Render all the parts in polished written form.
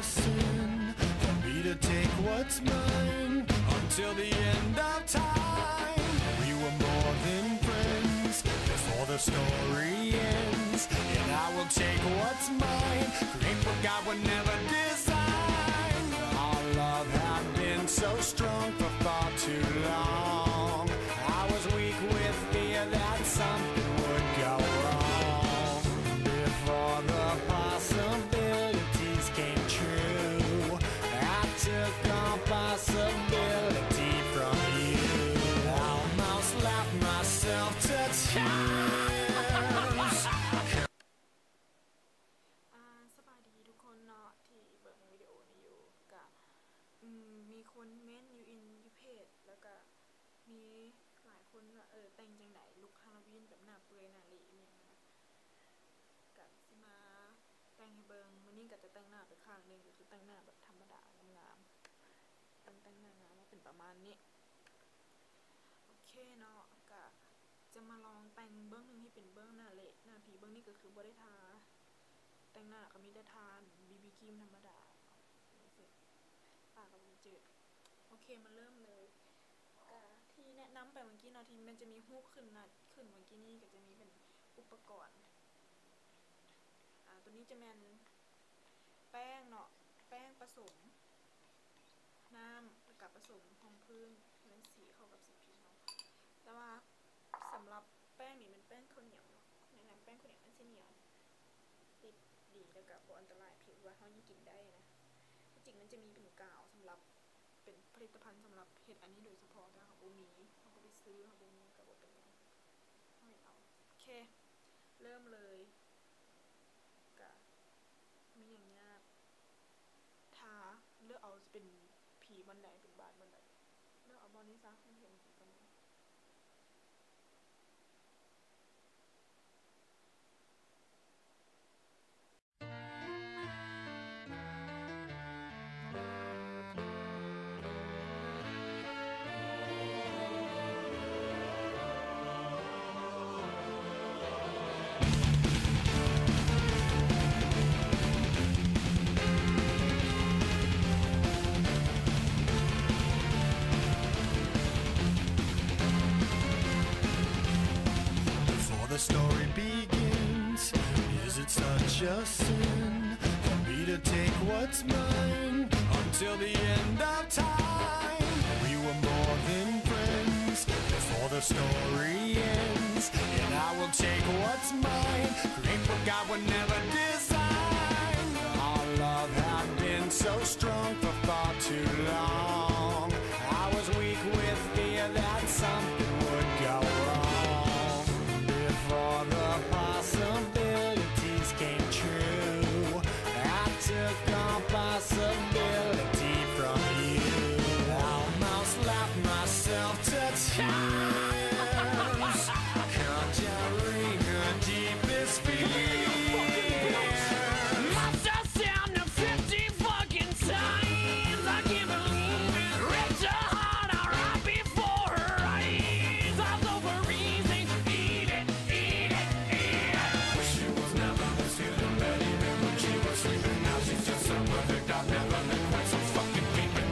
sin for me to take what's mine until the end of time. We were more than friends before the story ends, and I will take what's mine, create what God would never design. Our love had been so strong for far too long. I was weak with fear that something would go wrong before the possibilities came true. I took all possibility from you. I almost left myself to tears. สบายดีทุกคนเนาะที่เบิ่งวิดีโอนี้อยู่ก็มีคนเม้นอยู่ในเพจแล้วก็มีหลายคนว่าแต่งจังได๋ลุคฮาโลวีนแบบหน้าเปื่อยหน้าเละเนี่ยนะก็สิมาแต่งให้เบิ่งมื้อนี้ก็จะแต่งหน้าไปข้างนึงก็คือแต่งหน้าแบบธรรมดางามๆแต่งหน้างามว่าเป็นประมาณนี้โอเคเนาะก็จะมาลองแต่งเบื้องนึงที่เป็นเบื้องหน้าเละหน้าผีเบื้องนี้ก็คือบ่ได้ทาแต่งหน้าก็มีแต่ทาBBครีมธรรมดาปากก็มีจืดโอเคมาเริ่มเลยก็ที่แนะนำไปเมื่อกี้เนาะที่มันจะมีรูปขึ้นเมื่อกี้นี้ก็จะมีเป็นอุปกรณ์ตัวนี้จะเป็นแป้งเนาะแป้งผสมน้ำกับผสมรองพื้นเป็นสีเข้ากับสีผิวเนาะแต่ว่าสำหรับแป้งนี่เป็นแป้งข้าวเหนียวเนาะแนะนำแป้งข้าวเหนียวมันจะเหนียวติดดีแล้วก็บ่อันตรายผิวว่าเฮายังกินได้นะจริงมันจะมีเป็นกาวสำหรับเป็นผลิตภัณฑ์สำหรับเฮ็ดอันนี้โดยเฉพาะแต่ของบ่มีเฮาก็ไปซื้อของบ่มีก็บ่เป็นหยังเอาโอเคเริ่มเลยก็มีอย่างยากทาเลือกเอาจะเป็นผีบันไดเป็นบาดบันไดเลือกเอาบอลนี้ซะมันเห็นสีกันThe story begins. Is it such a sin for me to take what's mine until the end of time? We were more than friends before the story ends, and I will take what's mine, create what God would never design. Our love had been so strong for far too long. I was weak with fear that something would go wrong before the possibilities came true. I took all possibility from you. I almost left myself to tears, conjuring her deepest fears. Must have sound of 50 fucking times. I can't believe it. Ripped her heart out right before her eyes. I was overeasy. Eat it. She was never this feeling bad even when she was sleeping. Now she's just so perfect. I've never been quite so fucking peeping.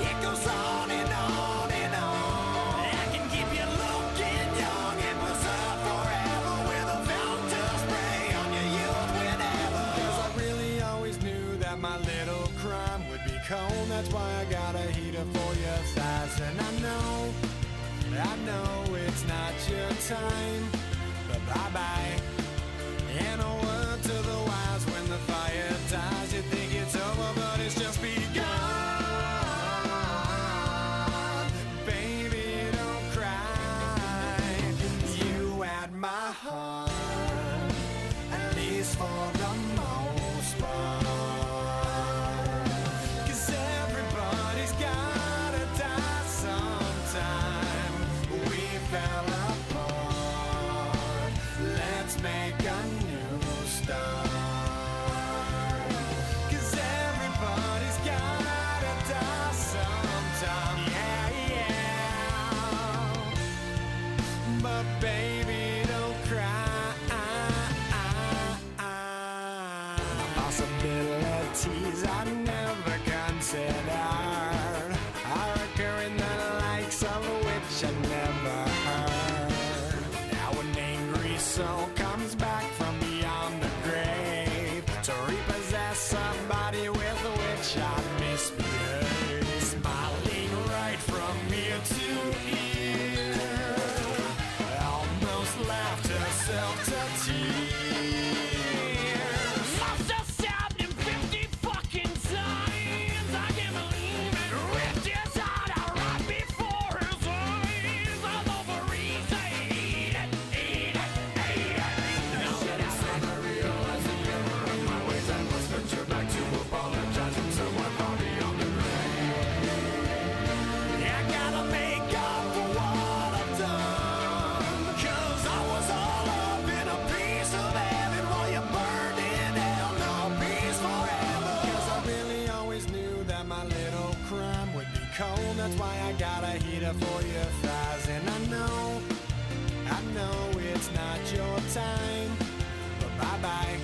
It goes on and on and on. I can keep you looking young and preserve forever with a fountain spray on your youth whenever. 'Cause I really always knew that my little crime would be cold. That's why I got a heater for your thighs. And I know it's not your time, but bye-bye. And a word to the wise, when the fire dies, you think it's over, but it's just begun. Baby, don't cry. You had my heart, at least for the most part. 'Cause everybody's gotta die sometime. We fell apart. Let's make a new start. possibilities I never considered are occurring, the likes of which I never heard. Now an angry soul comes back from beyond the grave to repossess somebody with which I misbehaved. Smiling right from ear to ear, almost laughed herself to tears. Must have stabbed him 50 fucking times. I can't believe it. Ripped his heart out right before his eyes. All over his head. Eat it, eat it. I gotta make up for what I've done, 'cause I was all up in a piece of heaven while you burned in hell. No peace forever. 'Cause I really always knew that my little crime would be cold. That's why I got a heater for your thighs. And I know it's not your time, but bye-bye.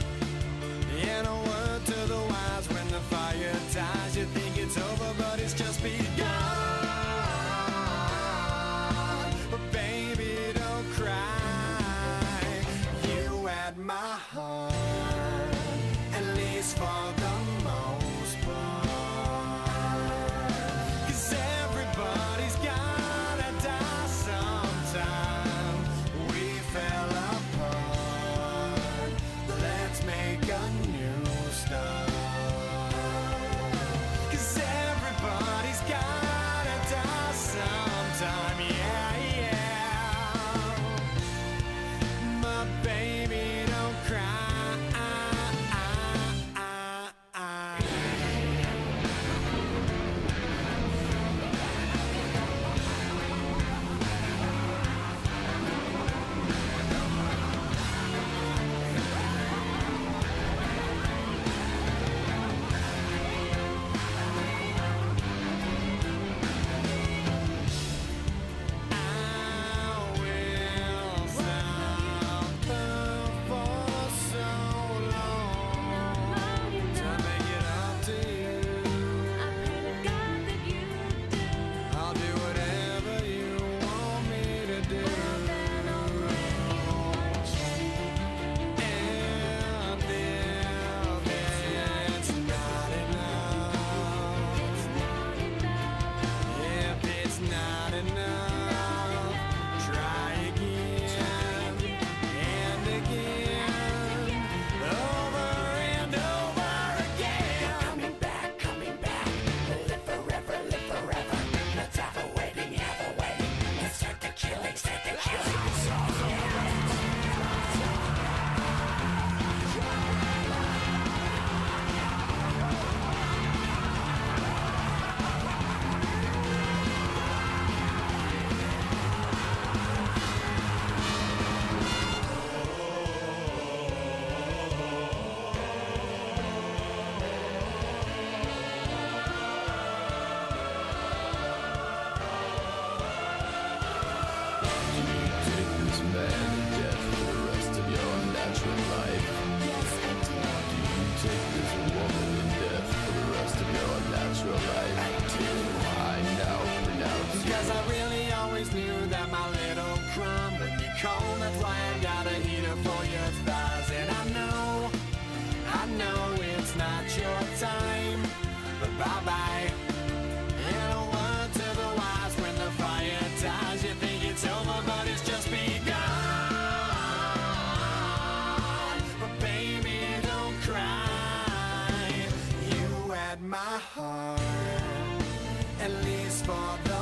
And a word to the wise, when the fire dies, you think it's over, but it's just begun. But baby, don't cry. You had my heart, at least for the most part. 'Cause everybody's gotta die sometime. We fell apart. Let's make a new start. 'Cause everybody's gotta die sometime. Yeah, yeah. My baby, don't cry. My heart, at least for the